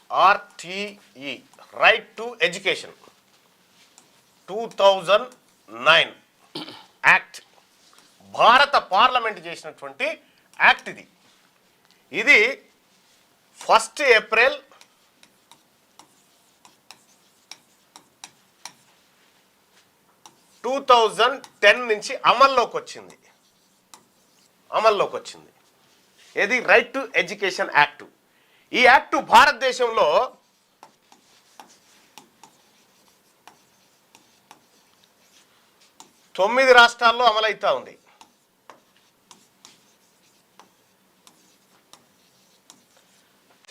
RTE right to education 2009 act, భారత parliament చేసినటువంటి act ఇది 1 ఏప్రిల్ 2010 నుంచి అమల్లోకి వచ్చింది. ఇది రైట్ టు ఎడ్యుకేషన్ యాక్ట్. ఈ యాక్ట్ భారతదేశంలో తొమ్మిది రాష్ట్రాల్లో అమలవుతా ఉంది.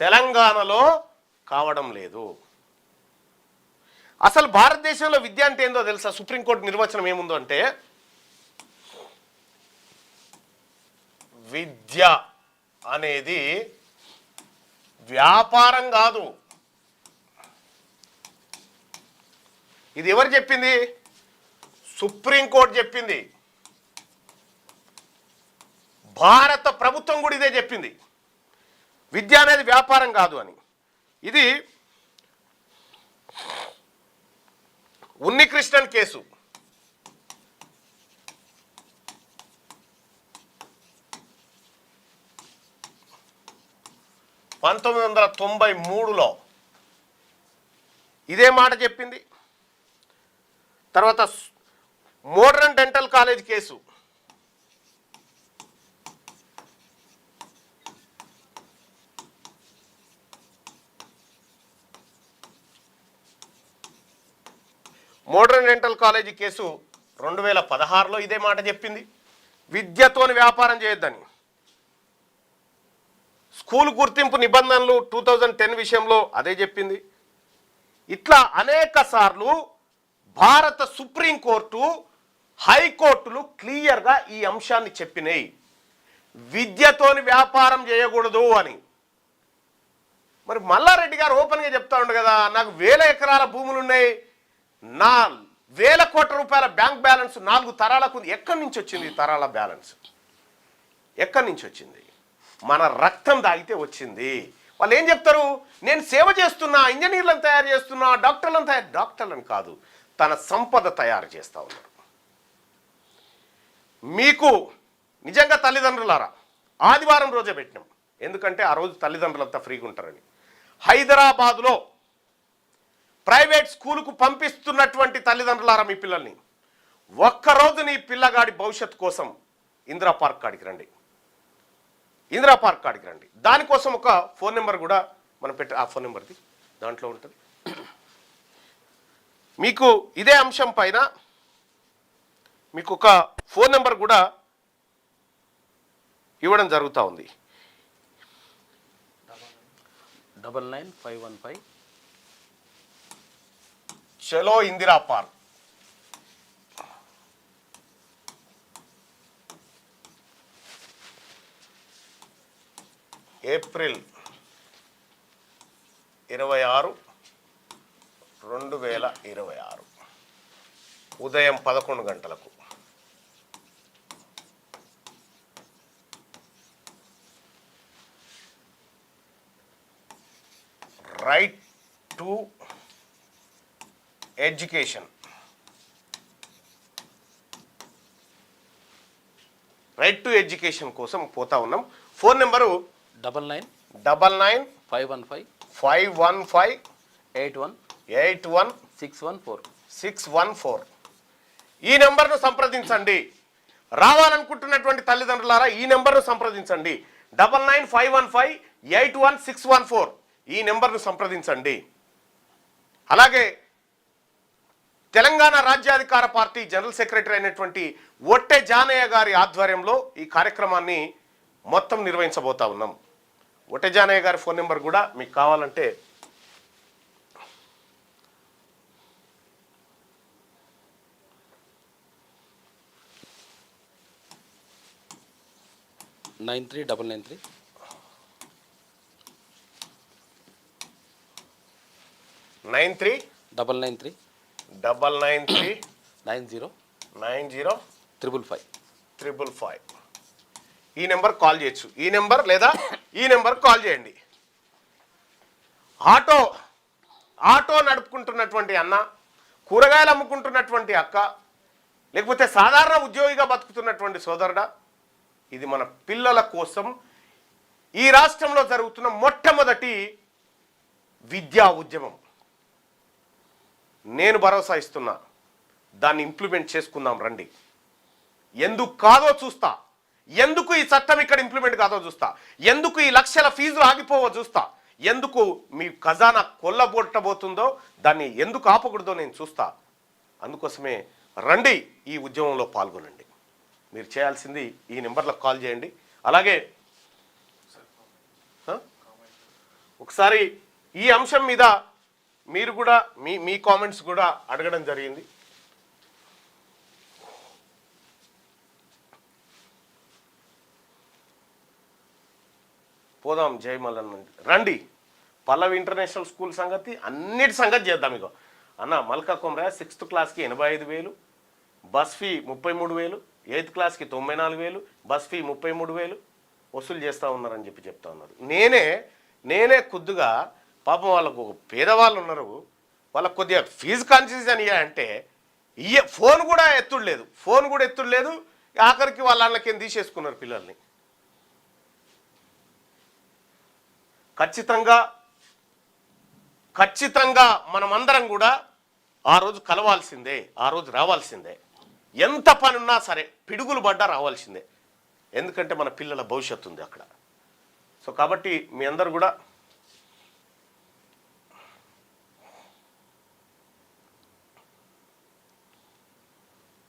తెలంగాణలో కావడం లేదు. అసలు భారతదేశంలో విద్య అంటే ఏందో తెలుసా? సుప్రీంకోర్టు నిర్వచనం ఏముందో అంటే, విద్య అనేది వ్యాపారం కాదు. ఇది ఎవరు చెప్పింది? సుప్రీంకోర్టు చెప్పింది. భారత ప్రభుత్వం కూడా ఇదే చెప్పింది, విద్య అనేది వ్యాపారం కాదు అని. ఇది ఉన్నికృష్ణన్ కేసు. (1993) ఇదే మాట చెప్పింది. తర్వాత modern dental college case modern dental college case 2016లో ఇదే మాట చెప్పింది, విద్యతోని వ్యాపారం చేయొద్దని. స్కూల్ గుర్తింపు నిబంధనలు 2010 విషయంలో అదే చెప్పింది. ఇట్లా అనేక సార్లు భారత సుప్రీంకోర్టు, హైకోర్టులు క్లియర్గా ఈ అంశాన్ని చెప్పినాయి, విద్యతోని వ్యాపారం చేయకూడదు అని. మరి మల్లారెడ్డి గారు ఓపెన్గా చెప్తా ఉండు కదా, నాకు 1000 ఎకరాల భూములు ఉన్నాయి, నా 1000 కోట్ల రూపాయల బ్యాంక్ బ్యాలెన్స్ 4 తరాలకు ఉంది. ఎక్కడి నుంచి వచ్చింది ఈ తరాల బ్యాలెన్స్? ఎక్కడి నుంచి వచ్చింది? మన రక్తం దాగితే వచ్చింది. వాళ్ళు ఏం చెప్తారు? నేను సేవ చేస్తున్నా, ఇంజనీర్లను తయారు చేస్తున్నా, డాక్టర్లను కాదు, తన సంపద తయారు చేస్తూ ఉన్నారు. మీకు నిజంగా తల్లిదండ్రులారా, ఆదివారం రోజే పెట్టినాం, ఎందుకంటే ఆ రోజు తల్లిదండ్రులంతా ఫ్రీగా ఉంటారని. హైదరాబాదులో ప్రైవేట్ స్కూలుకు పంపిస్తున్నటువంటి తల్లిదండ్రులారా, మీ పిల్లల్ని ఒక్కరోజు నీ పిల్లగాడి భవిష్యత్తు కోసం ఇందిరా పార్క్ కాడికి రండి. దానికోసం ఒక ఫోన్ నెంబర్ కూడా మనం పెట్టి, ఆ ఫోన్ నెంబర్ది దాంట్లో ఉంటుంది. మీకు ఇదే అంశం పైన మీకు ఒక ఫోన్ నెంబర్ కూడా ఇవ్వడం జరుగుతూ ఉంది. 99515 చలో ఇందిరా పార్క్. ఏప్రిల్ 26, 2026 ఉదయం 11 గంటలకు. రైట్ టు ఎడ్యుకేషన్, కోసం పోతా ఉన్నాం. Phone number 999515 81 614. ఈ నెంబర్ను సంప్రదించండి. రావాలనుకుంటున్నటువంటి తల్లిదండ్రులారా, ఈ నెంబర్ను సంప్రదించండి. 999515 81 614 ఈ నెంబర్ను సంప్రదించండి. అలాగే తెలంగాణ రాజ్యాధికార పార్టీ జనరల్ సెక్రటరీ అయినటువంటి ఒట్టె జానయ్య గారి ఆధ్వర్యంలో ఈ కార్యక్రమాన్ని మొత్తం నిర్వహించబోతా ఉన్నాం. ఒట్టె జానయ్య గారి ఫోన్ నెంబర్ కూడా మీకు కావాలంటే 93 993 90 555 ఈ నెంబర్ కాల్ చేయొచ్చు. ఈ నెంబర్ లేదా ఈ నెంబర్ కాల్ చేయండి. ఆటో ఆటో నడుపుకుంటున్నటువంటి అన్న, కూరగాయలు అమ్ముకుంటున్నటువంటి అక్క, లేకపోతే సాధారణ ఉద్యోగిగా బతుకుతున్నటువంటి సోదరుడా, ఇది మన పిల్లల కోసం ఈ రాష్ట్రంలో జరుగుతున్న మొట్టమొదటి విద్యా ఉద్యమం. నేను భరోసా ఇస్తున్నా, దాన్ని ఇంప్లిమెంట్ చేసుకుందాం రండి. ఎందుకు కాదో చూస్తా, ఎందుకు ఈ చట్టం ఇక్కడ ఇంప్లిమెంట్ కాదో చూస్తా, ఎందుకు ఈ లక్షల ఫీజులు ఆగిపోవో చూస్తా, ఎందుకు మీ ఖజానా కొల్లబొట్టబోతుందో దాన్ని ఎందుకు ఆపకూడదో నేను చూస్తా. అందుకోసమే రండి, ఈ ఉద్యమంలో పాల్గొనండి. మీరు చేయాల్సింది ఈ నెంబర్లకు కాల్ చేయండి. అలాగే ఒకసారి ఈ అంశం మీద మీరు కూడా మీ కామెంట్స్ కూడా అడగడం జరిగింది. పోదాం జయమల్లన్ రండి. పల్లవి ఇంటర్నేషనల్ స్కూల్ సంగతి, అన్నిటి సంగతి చేద్దాం. ఇగో అన్న, మల్కా కుమ్రా 6th క్లాస్కి 85,000, బస్ ఫీ 33,000, 8th క్లాస్కి 94,000, బస్ ఫీ 33,000 వసూలు చేస్తూ ఉన్నారని చెప్తా ఉన్నారు. నేనే కొద్దిగా పాపం వాళ్ళకు పేదవాళ్ళు ఉన్నారు, వాళ్ళకు కొద్దిగా ఫీజు కాన్షియస్ అంటే ఫోన్ కూడా ఎత్తుడు లేదు. ఆఖరికి వాళ్ళ అన్నకేం తీసేసుకున్నారు పిల్లల్ని. ఖచ్చితంగా మనమందరం కూడా ఆ రోజు కలవాల్సిందే, ఆ రోజు రావాల్సిందే. ఎంత పనున్నా సరే పిడుగులు పడ్డా రావాల్సిందే. ఎందుకంటే మన పిల్లల భవిష్యత్తు ఉంది అక్కడ. సో కాబట్టి మీ అందరు కూడా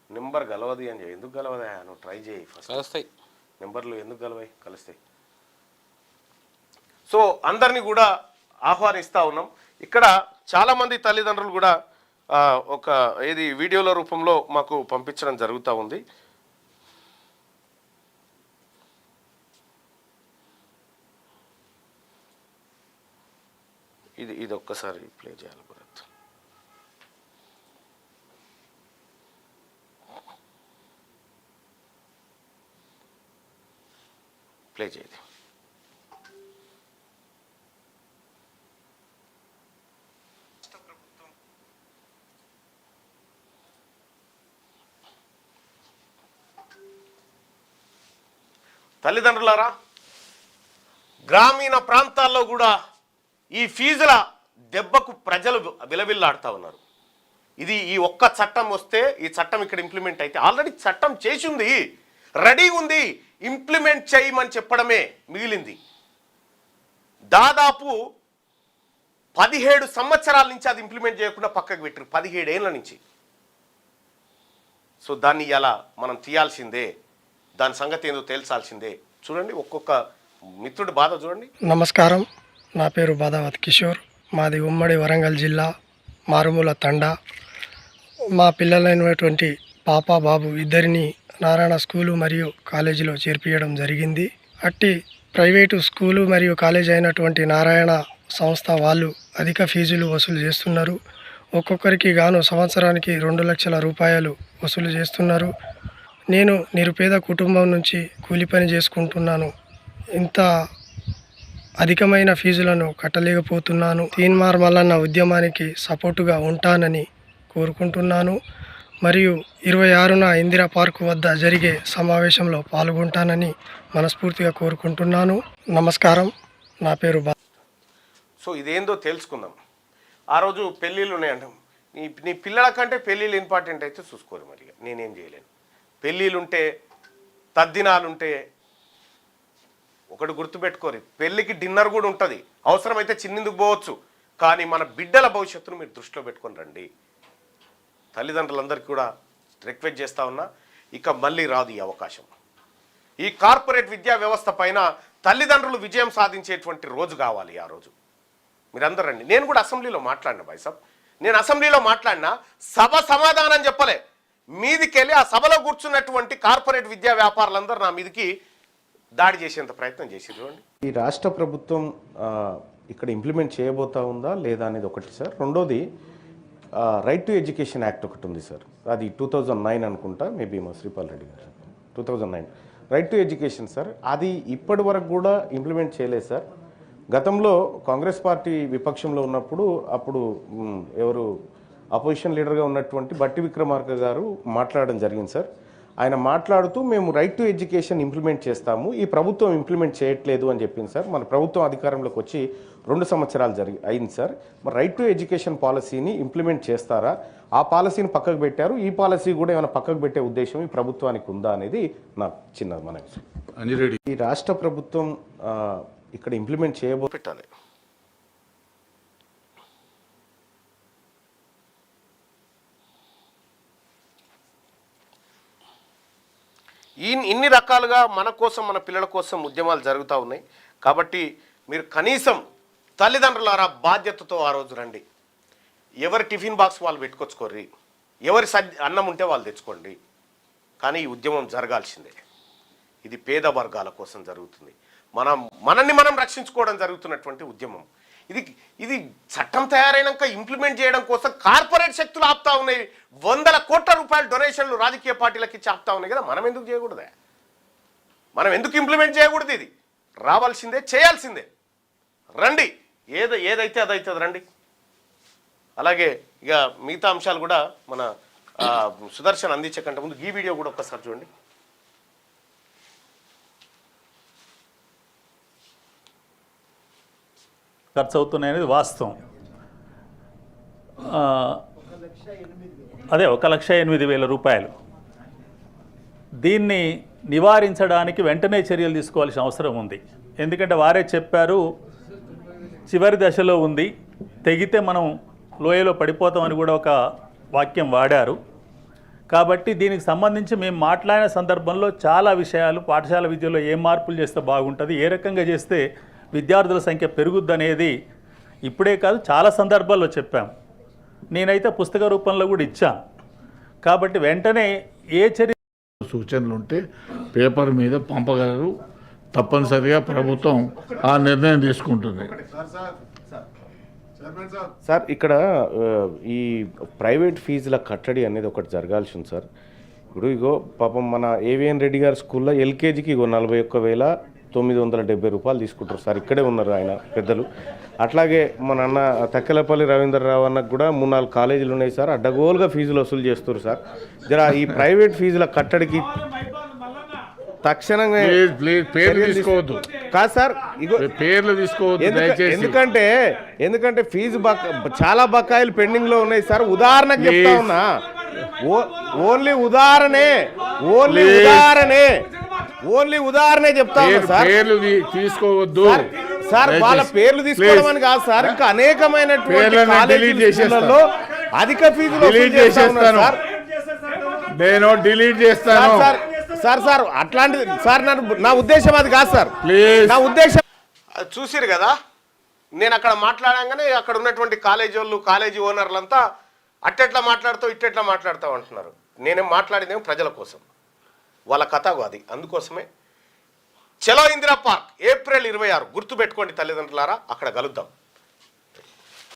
నెంబర్ గలవది అని చెప్పి, ఎందుకు గలవదా నువ్వు ట్రై చేయి ఫస్ట్. కలుస్తాయి నెంబర్లు, ఎందుకు గలవాయి, కలుస్తాయి. సో అందరినీ కూడా ఆహ్వానిస్తూ ఉన్నాం. ఇక్కడ చాలామంది తల్లిదండ్రులు కూడా ఒక వీడియోల రూపంలో మాకు పంపించడం జరుగుతూ ఉంది. ఇది ఒక్కసారి ప్లే చేయాలి భరత్. ప్లే చేయండి. తల్లిదండ్రులారా, గ్రామీణ ప్రాంతాల్లో కూడా ఈ ఫీజుల దెబ్బకు ప్రజలు విలవిల్లాడుతూ ఉన్నారు. ఈ ఒక్క చట్టం వస్తే, ఈ చట్టం ఇక్కడ ఇంప్లిమెంట్ అయితే, ఆల్రెడీ చట్టం చేసింది, రెడీ ఉంది, ఇంప్లిమెంట్ చేయమని చెప్పడమే మిగిలింది. దాదాపు 17 సంవత్సరాల నుంచి అది ఇంప్లిమెంట్ చేయకుండా పక్కకు పెట్టారు, 17 ఏళ్ళ నుంచి. సో దాన్ని ఇలా మనం తీయాల్సిందే, దాని సంగతి ఏందో తేల్చాల్సిందే. చూడండి, ఒక్కొక్క మిత్రుడి బాధ చూడండి. నమస్కారం, నా పేరు బాదావత్ కిషోర్. మాది ఉమ్మడి వరంగల్ జిల్లా, మారుమూల తండా. మా పిల్లలైనటువంటి పాప బాబు ఇద్దరిని నారాయణ స్కూలు మరియు కాలేజీలో చేర్పించడం జరిగింది. అట్టి ప్రైవేటు స్కూలు మరియు కాలేజీ అయినటువంటి నారాయణ సంస్థ వాళ్ళు అధిక ఫీజులు వసూలు చేస్తున్నారు. ఒక్కొక్కరికి గాను సంవత్సరానికి 2 లక్షల రూపాయలు వసూలు చేస్తున్నారు. నేను నిరుపేద కుటుంబం నుంచి కూలి పని చేసుకుంటున్నాను. ఇంత అధికమైన ఫీజులను కట్టలేకపోతున్నాను. తీన్మార్ మల్లన్న ఉద్యమానికి సపోర్టుగా ఉంటానని కోరుకుంటున్నాను. మరియు 26న ఇందిరా పార్కు వద్ద జరిగే సమావేశంలో పాల్గొంటానని మనస్ఫూర్తిగా కోరుకుంటున్నాను. నమస్కారం, నా పేరు సో ఇదేందో తెలుసుకుందాం. ఆ రోజు పెళ్ళిళ్ళు ఉన్నాయంటాం. నీ పిల్లల కంటే పెళ్ళిళ్ళు ఇంపార్టెంట్ అయితే చూసుకోరు. మరి నేనేం చేయలేను. పెళ్ళిళ్ళుంటే, తద్దినాలుంటే ఒకటి గుర్తుపెట్టుకోరు, పెళ్ళికి డిన్నర్ కూడా ఉంటుంది, అవసరమైతే చిన్నిందుకు పోవచ్చు. కానీ మన బిడ్డల భవిష్యత్తును మీరు దృష్టిలో పెట్టుకొని రండి. తల్లిదండ్రులందరికీ కూడా రిక్వెస్ట్ చేస్తూ ఉన్నా, ఇక మళ్ళీ రాదు ఈ అవకాశం. ఈ కార్పొరేట్ విద్యా వ్యవస్థ పైన తల్లిదండ్రులు విజయం సాధించేటువంటి రోజు కావాలి. ఆ రోజు మీరందరూ రండి. నేను కూడా అసెంబ్లీలో మాట్లాడినా బాయ్సాబ్, నేను అసెంబ్లీలో మాట్లాడినా సభ సమాధానం చెప్పలే. మీదికెళ్ళి ఆ సభలో కూర్చున్నటువంటి కార్పొరేట్ విద్యా వ్యాపారులందరూ నా మీదికి దాడి చేసేంత ప్రయత్నం చేసిరు. ఈ రాష్ట్ర ప్రభుత్వం ఇక్కడ ఇంప్లిమెంట్ చేయబోతా ఉందా లేదా అనేది ఒకటి సార్. రెండోది, రైట్ టు ఎడ్యుకేషన్ యాక్ట్ ఒకటి ఉంది సార్, అది 2009 అనుకుంటా, మేబీ మా శ్రీపాల్ రెడ్డి గారు 2009 రైట్ టు ఎడ్యుకేషన్ సార్. అది ఇప్పటి వరకు కూడా ఇంప్లిమెంట్ చేయలేదు సార్. గతంలో కాంగ్రెస్ పార్టీ విపక్షంలో ఉన్నప్పుడు అప్పుడు ఎవరు అపోజిషన్ లీడర్గా ఉన్నటువంటి బట్టి విక్రమార్క గారు మాట్లాడడం జరిగింది సార్. ఆయన మాట్లాడుతూ మేము రైట్ టు ఎడ్యుకేషన్ ఇంప్లిమెంట్ చేస్తాము, ఈ ప్రభుత్వం ఇంప్లిమెంట్ చేయట్లేదు అని చెప్పింది సార్. మన ప్రభుత్వం అధికారంలోకి వచ్చి 2 సంవత్సరాలు అయింది సార్. మరి రైట్ టు ఎడ్యుకేషన్ పాలసీని ఇంప్లిమెంట్ చేస్తారా? ఆ పాలసీని పక్కకు పెట్టారు, ఈ పాలసీ కూడా ఏమైనా పక్కకు పెట్టే ఉద్దేశం ఈ ప్రభుత్వానికి ఉందా అనేది నాకు చిన్న మనవి. ఈ రాష్ట్ర ప్రభుత్వం ఇక్కడ ఇంప్లిమెంట్ పెట్టాలి. ఇన్ని రకాలుగా మన కోసం మన పిల్లల కోసం ఉద్యమాలు జరుగుతూ ఉన్నాయి. కాబట్టి మీరు కనీసం తల్లిదండ్రులారా బాధ్యతతో ఆ రోజు రండి. ఎవరి టిఫిన్ బాక్స్ వాళ్ళు పెట్టుకొచ్చుకోర్రి, ఎవరి అన్నం ఉంటే వాళ్ళు తెచ్చుకోండి. కానీ ఈ ఉద్యమం జరగాల్సిందే. ఇది పేద వర్గాల కోసం జరుగుతుంది. మనల్ని మనం రక్షించుకోవడం జరుగుతున్నటువంటి ఉద్యమం ఇది చట్టం తయారైనాక ఇంప్లిమెంట్ చేయడం కోసం కార్పొరేట్ శక్తులు ఆపుతా ఉన్నాయి. 100 కోట్ల రూపాయల డొనేషన్లు రాజకీయ పార్టీలకి ఇచ్చి ఆపుతా ఉన్నాయి కదా. మనం ఎందుకు చేయకూడదే? మనం ఎందుకు ఇంప్లిమెంట్ చేయకూడదు? ఇది రావాల్సిందే, చేయాల్సిందే. రండి, ఏదైతే అదైతుంది, రండి. అలాగే ఇక మిగతా అంశాలు కూడా మన సుదర్శన్ అందించే కంటే ముందు ఈ వీడియో కూడా ఒక్కసారి చూడండి. ఖర్చు అవుతున్నాయనేది వాస్తవం. అదే 1,08,000 రూపాయలు. దీన్ని నివారించడానికి వెంటనే చర్యలు తీసుకోవాల్సిన అవసరం ఉంది. ఎందుకంటే వారే చెప్పారు, చివరి దశలో ఉంది, తెగితే మనం లోయలో పడిపోతామని కూడా ఒక వాక్యం వాడారు. కాబట్టి దీనికి సంబంధించి మేము మాట్లాడిన సందర్భంలో చాలా విషయాలు, పాఠశాల విద్యలో ఏ మార్పులు చేస్తే బాగుంటుంది, ఏ రకంగా చేస్తే విద్యార్థుల సంఖ్య పెరుగుద్దనేది ఇప్పుడే కాదు చాలా సందర్భాల్లో చెప్పాం. నేనైతే పుస్తక రూపంలో కూడా ఇచ్చాను. కాబట్టి వెంటనే ఏ చర్య సూచనలు ఉంటే పేపర్ మీద పంపగలరు. తప్పనిసరిగా ప్రభుత్వం ఆ నిర్ణయం తీసుకుంటుంది. సార్, ఇక్కడ ఈ ప్రైవేట్ ఫీజుల కట్టడి అనేది ఒకటి జరగాల్సి ఉంది సార్. ఇప్పుడు ఇగో పాపం మన ఏవిఎన్ రెడ్డి గారి స్కూల్లో ఎల్కేజీకి 41,970 రూపాయలు తీసుకుంటారు సార్. ఇక్కడే ఉన్నారు ఆయన పెద్దలు. అట్లాగే మన అన్న తక్కెలపల్లి రవీంద్రరావు అన్నకు కూడా 3-4 కాలేజీలు ఉన్నాయి సార్. అడ్డగోలుగా ఫీజులు వసూలు చేస్తారు సార్. జరా ఈ ప్రైవేట్ ఫీజుల కట్టడికి తక్షణంగా పేర్లు తీసుకోవద్దు. కాదు సార్, ఇగో పేర్లు తీసుకోవద్దు. ఎందుకంటే ఫీజు చాలా బకాయిలు పెండింగ్ లో ఉన్నాయి సార్. ఉదాహరణకు చెప్తా ఉన్నా, ఓన్లీ ఉదాహరణే చెప్తా ఉన్నా సార్. పేర్లు తీసుకోవద్దు సార్. వాళ్ళ పేర్లు తీసుకోవడం అని కాదు సార్, ఇంకా అనేకమైనటువంటి కాలేజీలలో అధిక ఫీజులు నేను డిలీట్ చేస్తాను సార్. అట్లాంటిది సార్, నా ఉద్దేశం అది కాదు సార్. నా ఉద్దేశం చూసిరు కదా, నేను అక్కడ మాట్లాడంగానే అక్కడ ఉన్నటువంటి కాలేజీ వాళ్ళు, కాలేజీ ఓనర్లంతా అట్టెట్లా మాట్లాడుతావు, ఇట్టెట్లా మాట్లాడతావు అంటున్నారు. నేనేం మాట్లాడిందేమో ప్రజల కోసం, వాళ్ళ కథ అది. అందుకోసమే చలో ఇందిరా పార్క్ ఏప్రిల్ 26 గుర్తుపెట్టుకోండి తల్లిదండ్రులారా, అక్కడ కలుద్దాం.